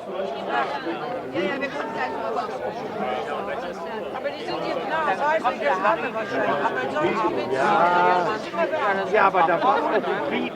Ja, wir können gleich mal was. Aber die sind jetzt nah, das heißt, wir haben wahrscheinlich. Aber so abends. Ja, aber da war es viel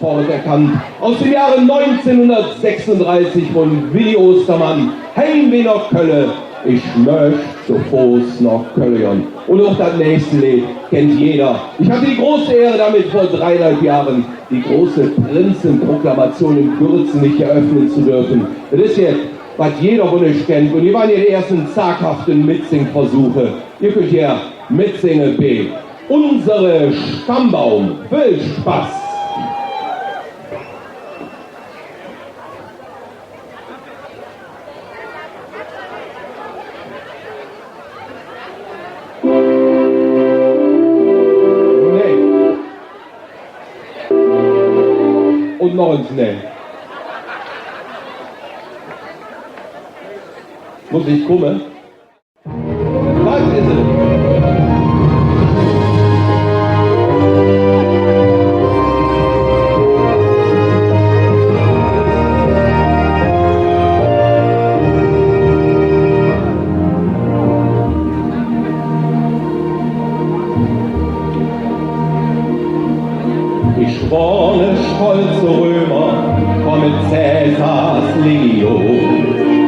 sofort erkannt. Aus dem Jahre 1936 von Willi Ostermann. Heimweh nach Kölle, ich möcht zu Fuß nach Köln. Und auch das nächste Lied kennt jeder. Ich hatte die große Ehre, damit vor 3,5 Jahren die große Prinzenproklamation in Gürzenich eröffnen zu dürfen. Das ist jetzt, was jeder von euch kennt. Und hier waren ja die ersten zaghaften Mitsingversuche. Ihr könnt ja mitsingen, B. unsere Stammbaum. Viel Spaß! Und noch ein Schnell. Muss ich kommen? Das ist es. Ich wohne stolze Römer, komme Cäsars Legion.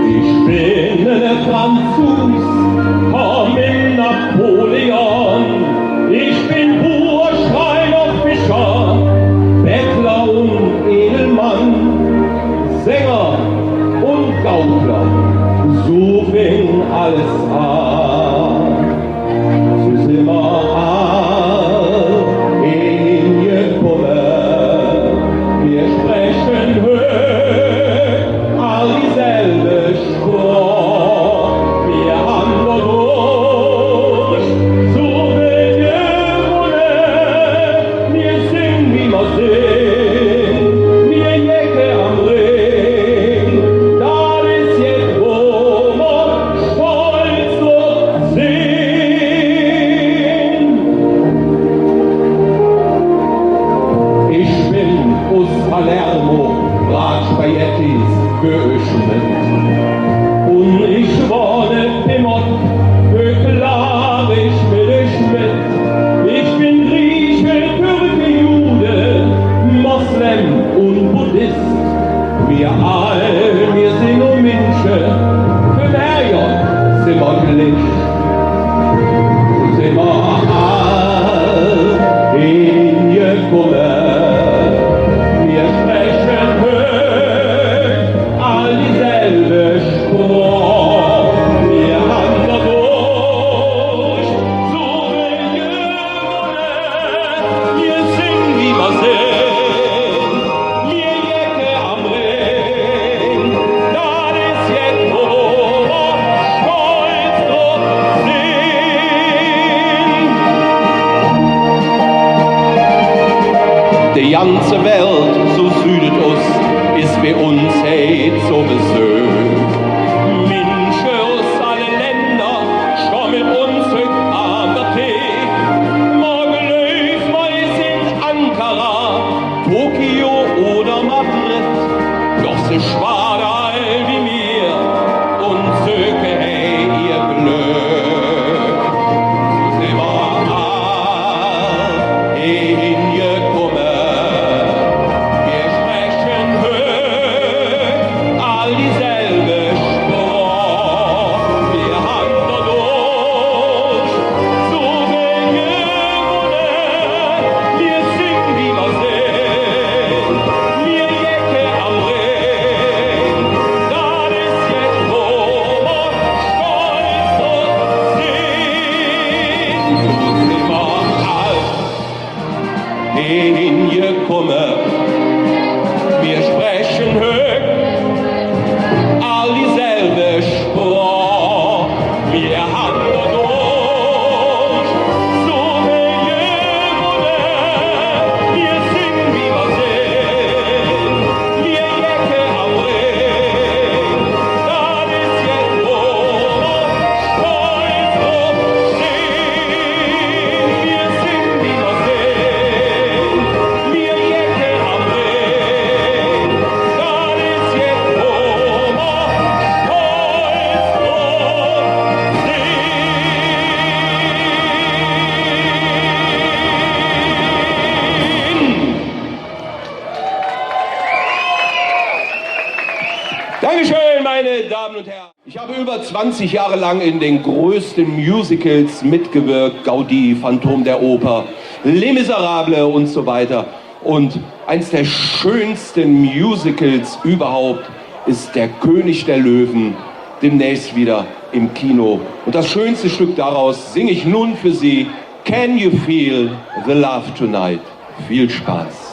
Ich bin ein Franzos, komm in Napoleon. Ich bin Burschreiner, Fischer, Bettler und Edelmann, Sänger und Gaukler, so fing alles an. So sind wir wir sprechen höher, all dieselbe Sprache. Wir haben dadurch so viel gewonnen. Wir singen, wie wir singen, wir jecken am Ring. Das ist jetzt, wo wir stolz drauf sind. Ich bin aus Palermo, Bratspaghettis geöffnet. Und ich wohne Piemont, höklarisch will ich mit. Ich bin Grieche, Türke, Jude, Moslem und Buddhist. Wir all, wir sind nur Menschen, für Marion sind wir gleich. Sind wir all hingekommen. Wir sprechen höher, all dieselbe Sprache. Wir haben dadurch so viel gewonnen. Wir singen, wie wir singen, wir jecken am Ring. Das ist jetzt, wo wir stolz drauf sind. Die ganze Welt, so Südost, ist bei uns heit so Besuch. Menschen aus allen Ländern stehen mit uns heute an der Tee. Morgen läuft man in Ankara, Tokio oder Madrid. Doch sie schwaden all wie mir und söken hey ihr Glück. So sind wir all hingekommen. Hingekommen, wir sprechen höher, all dieselbe Sprache. Wir haben dadurch so viel gewonnen. Wir singen, wie wir singen, wir jecken am Ring. Das ist jetzt, wo wir stolz drauf sind. Wir singen, wie wir singen, wir jecken am Ring. Das ist jetzt, wo wir stolz drauf sind. Dankeschön, meine Damen und Herren. Ich habe über 20 Jahre lang in den größten Musicals mitgewirkt. Gaudí, Phantom der Oper, Les Miserables und so weiter. Und eins der schönsten Musicals überhaupt ist Der König der Löwen, demnächst wieder im Kino. Und das schönste Stück daraus singe ich nun für Sie, Can you feel the love tonight? Viel Spaß.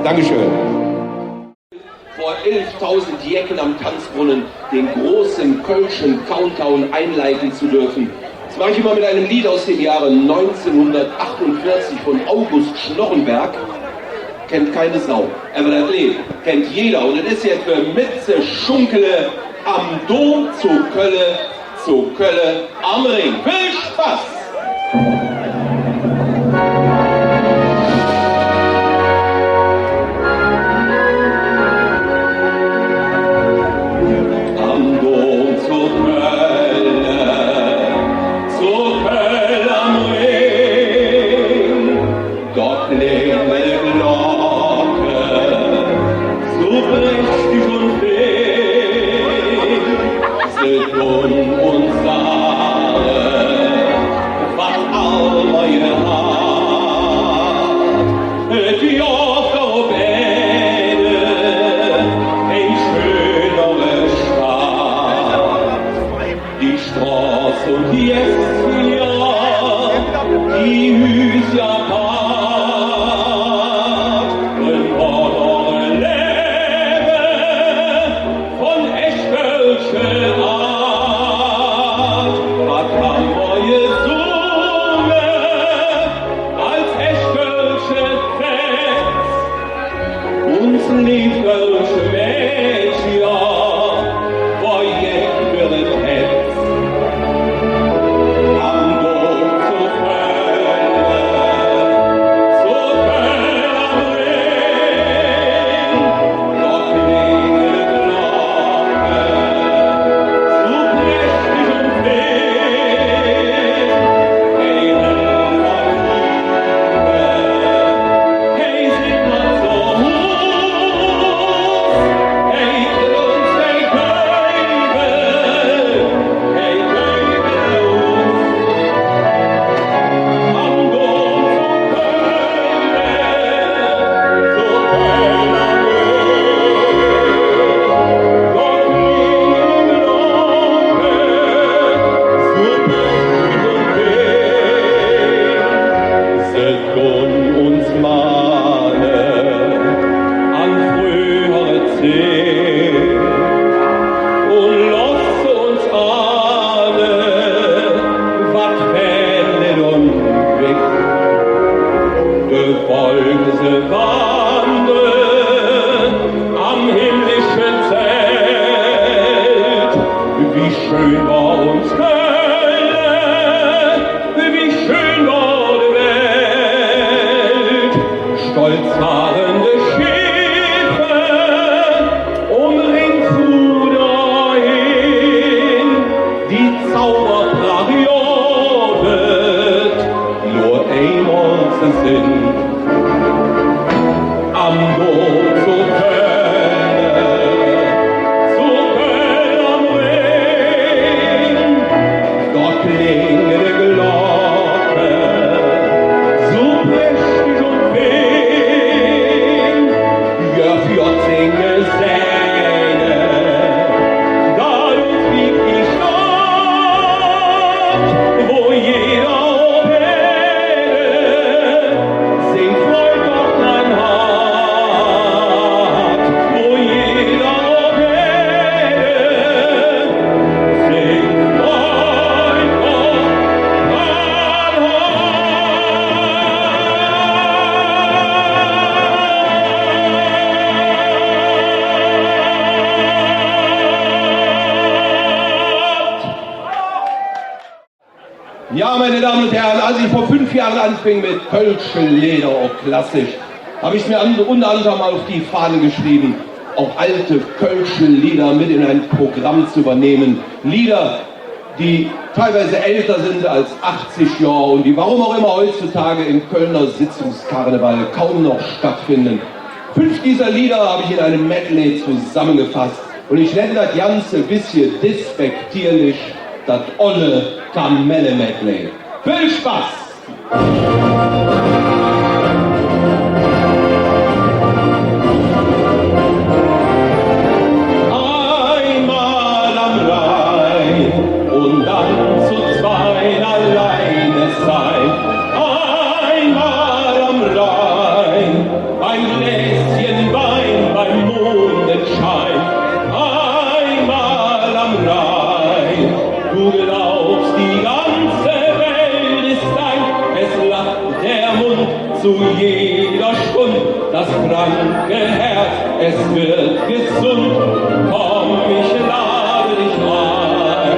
Dankeschön. Vor 11.000 Jecken am Tanzbrunnen den großen kölschen Countdown einleiten zu dürfen. Das mache ich immer mit einem Lied aus dem Jahre 1948 von August Schnorrenberg. Kennt keine Sau, aber das Lied kennt jeder. Und es ist jetzt für Mitze Schunkele am Dom zu Kölle am Ring. Viel Spaß! die Straße und die Essia, die Hüs ja part, und oder Lebe von Eschkölsche Art, was haben wir gesungen als Eschkölsche Fest, uns lieb Kölsche Mädchen, vor jedem Herz. Am Dom zu Köln am Ring, dort klingelt Glocke, so prächtig und wild. Hey, Helena Liebe, hey, sing mal so hey, uns, hey, Geibel, hey, Geibel, am Dom zu Köln am Ring, dort klingelt Glocke, so prächtig und wild. Set uns mahnen an frühere Zeit und lasst uns ahnen, was fällt und weg. Befolgen sie wandern am himmlischen Zelt. Wie schön war uns Köln, wie schön war die Welt. Stolz fahrende Schiffe umringt dahin, die Zauberperiode nur einmal zu sind. Am Dom zu Köln am Ring, dort klingelt die Glocke, so prächtig und wild. Ja, für Zinge Säne, darum fliegt die Stadt, wo jeder auf Erde singt Freud auf mein Hart, wo jeder auf Erde singt Freud auf mein Hart. Ja, meine Damen und Herren, als ich vor 5 Jahren anfing mit Kölsche Leder, auch klassisch, habe ich es mir unter anderem auf die Fahne geschrieben, auch alte Kölsche Lieder mit in ein Programm zu übernehmen. Lieder, die teilweise älter sind als 80 Jahre und die warum auch immer heutzutage im Kölner Sitzungskarneval kaum noch stattfinden. 5 dieser Lieder habe ich in einem Medley zusammengefasst und ich nenne das Ganze ein bisschen despektierlich das olle Kamelle-Medley. Viel Spaß! Einmal am Rhein und dann zu zweien alleine sein. Einmal am Rhein, ein Gläschen Wein beim Mondenschein. Einmal am Rhein, du glaubst, die ganze Welt ist dein. Es lacht der Mund zu jeder Stund, das kranke Herz, es wird gesund. Komm, ich lade dich ein.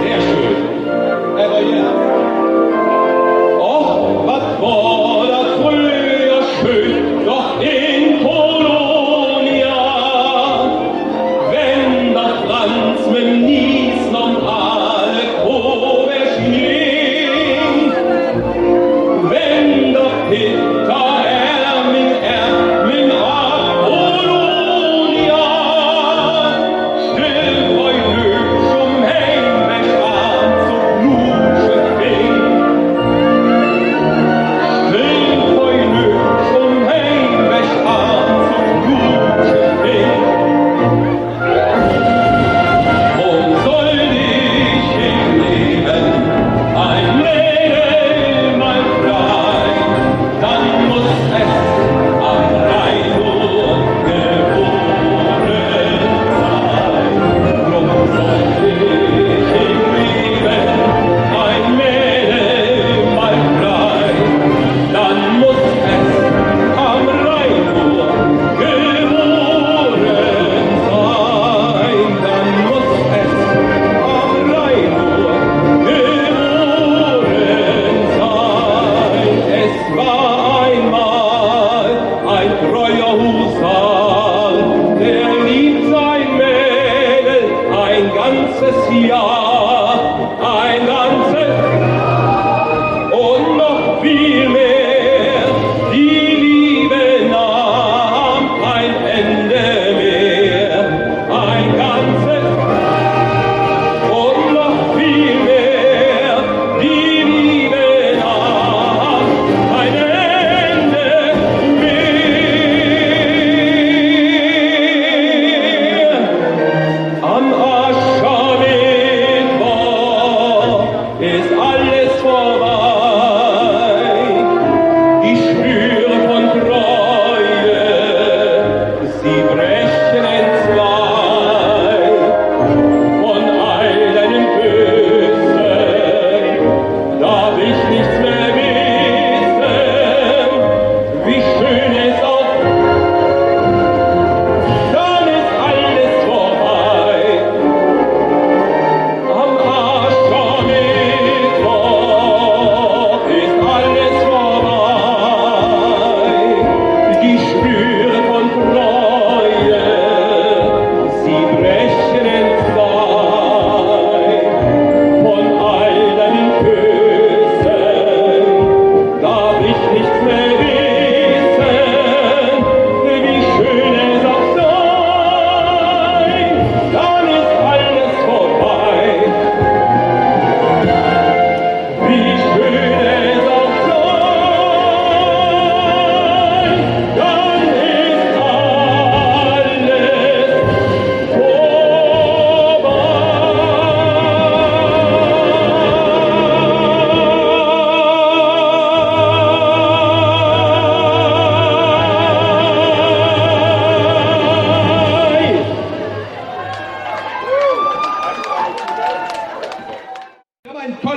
Sehr schön. Aber ja. Och, was war das früher schön, doch in Kolonia, wenn der Franz mit Nies noch alle Probe schlingt, wenn der Peter Ermin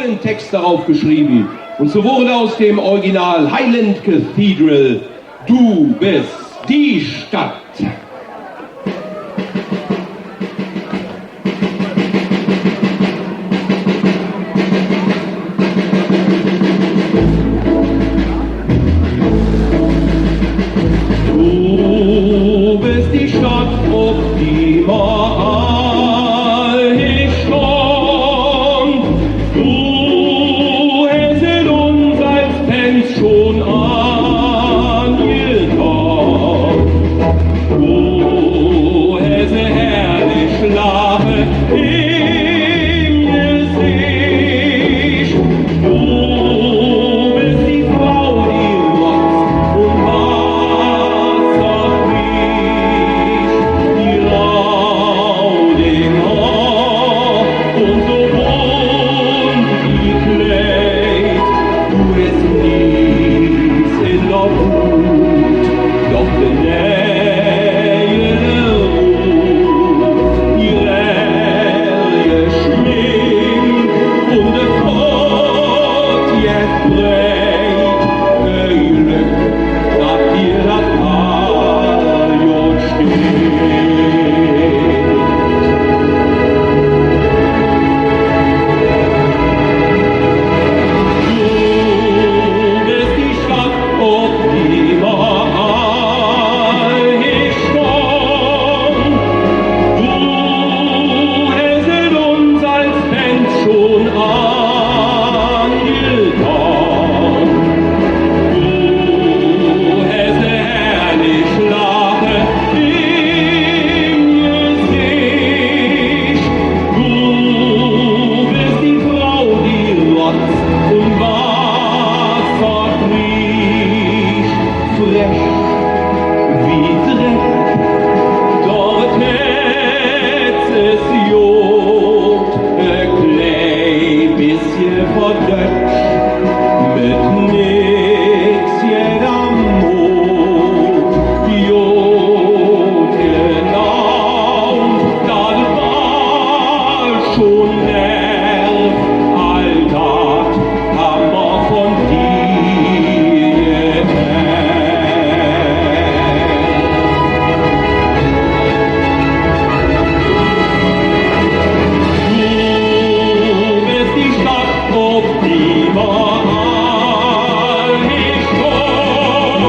vollen Text darauf geschrieben. Und so wurde aus dem Original Highland Cathedral Du bist die Stadt. Du bist die Stadt, ob die mal stand. Du hast in uns als Fans schon angetan. Du hast herrlich Lache im Gesicht. Du bist die Frau, die Rotz und Wasser riecht, die Rauding und so bunt die Kleid. Du bist nichts in der Blut, doch der Nähe ruht, die Rärge schminkt und der Gott jetzt breit, Glück, dass dir das Parion steht. Du bist die Stadt, ob die mal stand. Du hast in uns als Fans schon angetan. Du hast herrlich Lache im Gesicht. Du bist die Frau, die Rotz und Wasser riecht, frech wie Dreck. Dort hätt es juckt, klein bisschen verdötscht, mit nix jeder Mut, Jod genau, das war schon nerv, all dat haben wir von dir Du bist die Stadt, ob die mal stand.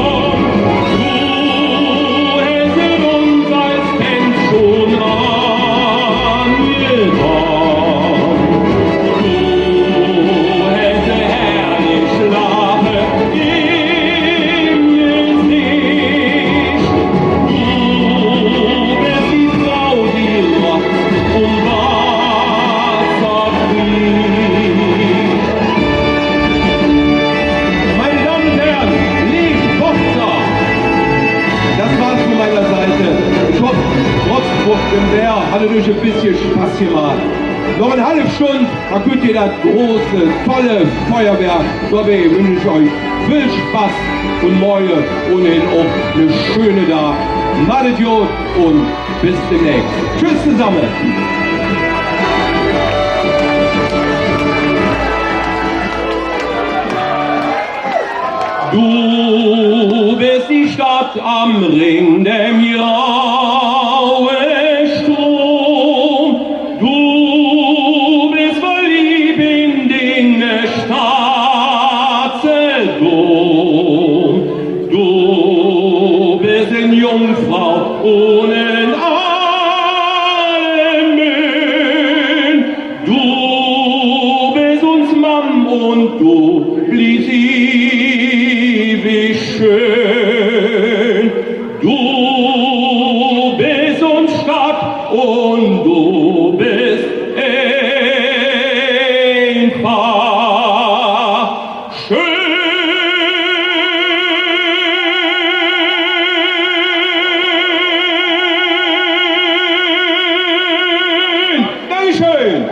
Du hast in uns als Fans schon angetan. Du hast herrlich Lache im Gesicht. Du bist die Frau, die Rotz und Wasser riecht. Meine Damen und Herren, lieb Mozart! Das war's von meiner Seite. Ich hoffe, trotz dem Wehr hatte euch ein bisschen Spaß gemacht. Noch eine halbe Stunde, da könnt ihr das große, tolle Feuerwerk. Dabei wünsche ich euch viel Spaß und morgen ohnehin auch eine schöne Tag. Macht gut und bis demnächst. Tschüss zusammen. Du bist die Stadt am Ring, dem graue Strom. Du bist verliebt in den Staatsdom. Du bist eine Jungfrau ohne Almen. Du bist uns Mann und du bliebst ewig schön. Du bist uns Stadt und du bist einfach schön. Dankeschön.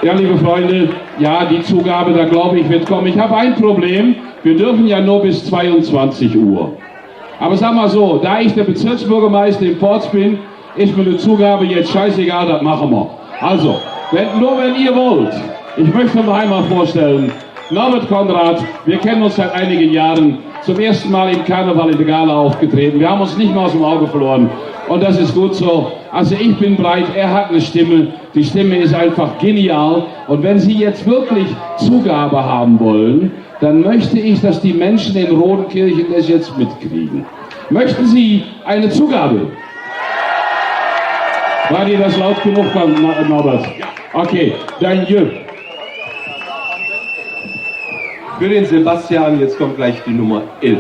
Ja, liebe Freunde, ja, die Zugabe, da glaube ich, wird kommen. Ich habe ein Problem. Wir dürfen ja nur bis 22 Uhr. Aber sag mal so, da ich der Bezirksbürgermeister in Porz bin, ist mir eine Zugabe jetzt scheißegal, das machen wir. Also, wenn ihr wollt, ich möchte noch einmal vorstellen, Norbert Konrad, wir kennen uns seit einigen Jahren, zum ersten Mal im Karneval in der Gala aufgetreten. Wir haben uns nicht mehr aus dem Auge verloren und das ist gut so. Also ich bin breit, er hat eine Stimme, die Stimme ist einfach genial und wenn Sie jetzt wirklich Zugabe haben wollen, dann möchte ich, dass die Menschen in Rodenkirchen das jetzt mitkriegen. Möchten Sie eine Zugabe? War dir das laut genug, Norbert? Okay, dann Jö. Für den Sebastian, jetzt kommt gleich die Nummer 11.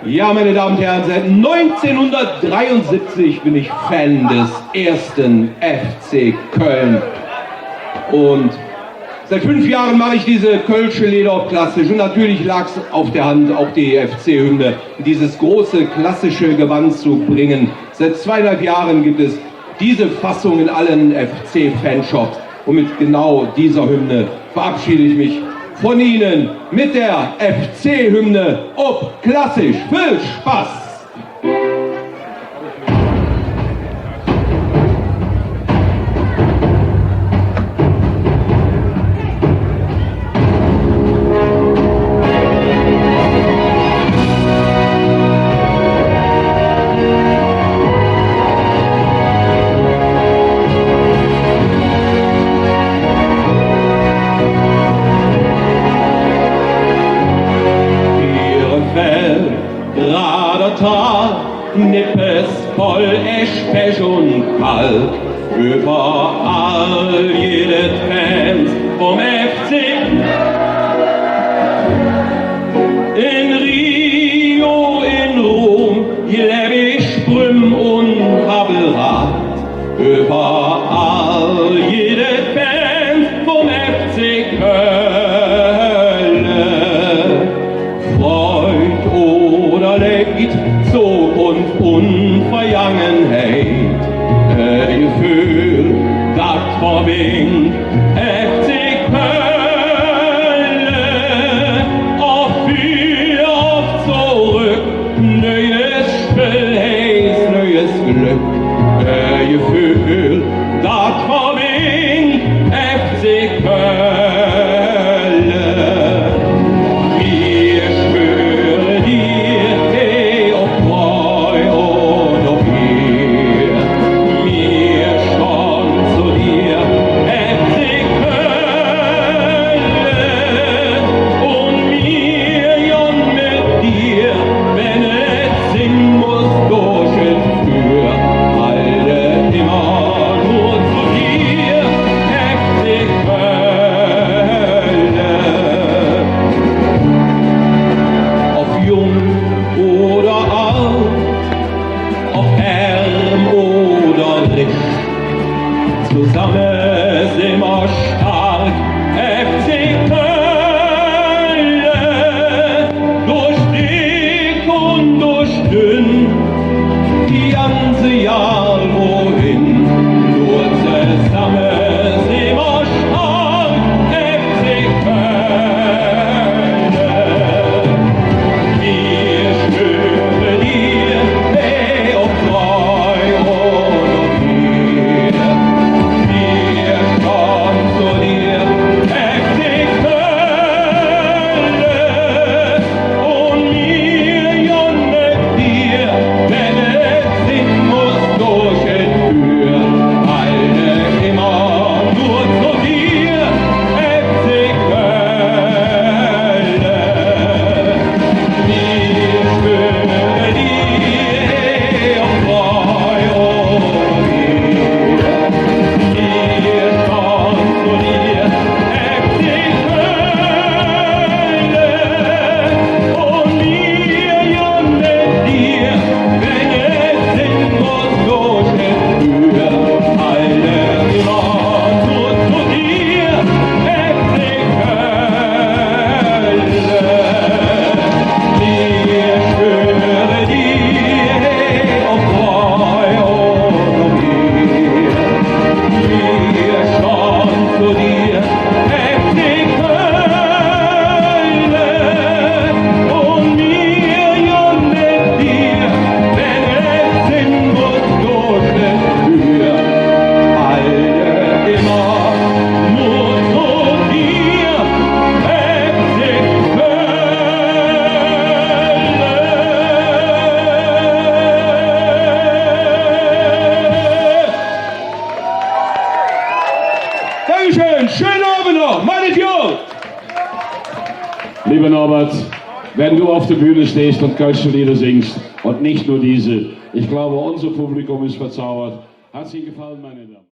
Ja, meine Damen und Herren, seit 1973 bin ich Fan des ersten FC Köln. Und seit 5 Jahren mache ich diese Kölsche Lieder auch klassisch. Und natürlich lag es auf der Hand, auch die FC-Hymne in dieses große klassische Gewand zu bringen. Seit 2,5 Jahren gibt es diese Fassung in allen FC-Fanshops. Und mit genau dieser Hymne verabschiede ich mich von Ihnen mit der FC-Hymne ob klassisch. Viel Spaß! Nippes voll Esch, und Kalk, überall jede Fans vom FC. In Rio, in Rom, Lebisch, Brüm und Havelrad, überall jede Fans vom FC Köln. Freud oder Leid, Zukunft und Vergangenheit, Gefühl, das verbindet FC Köln. Lieber Norbert, wenn du auf der Bühne stehst und kölsche Lieder singst und nicht nur diese, ich glaube, unser Publikum ist verzaubert. Hat es Ihnen gefallen, meine Damen?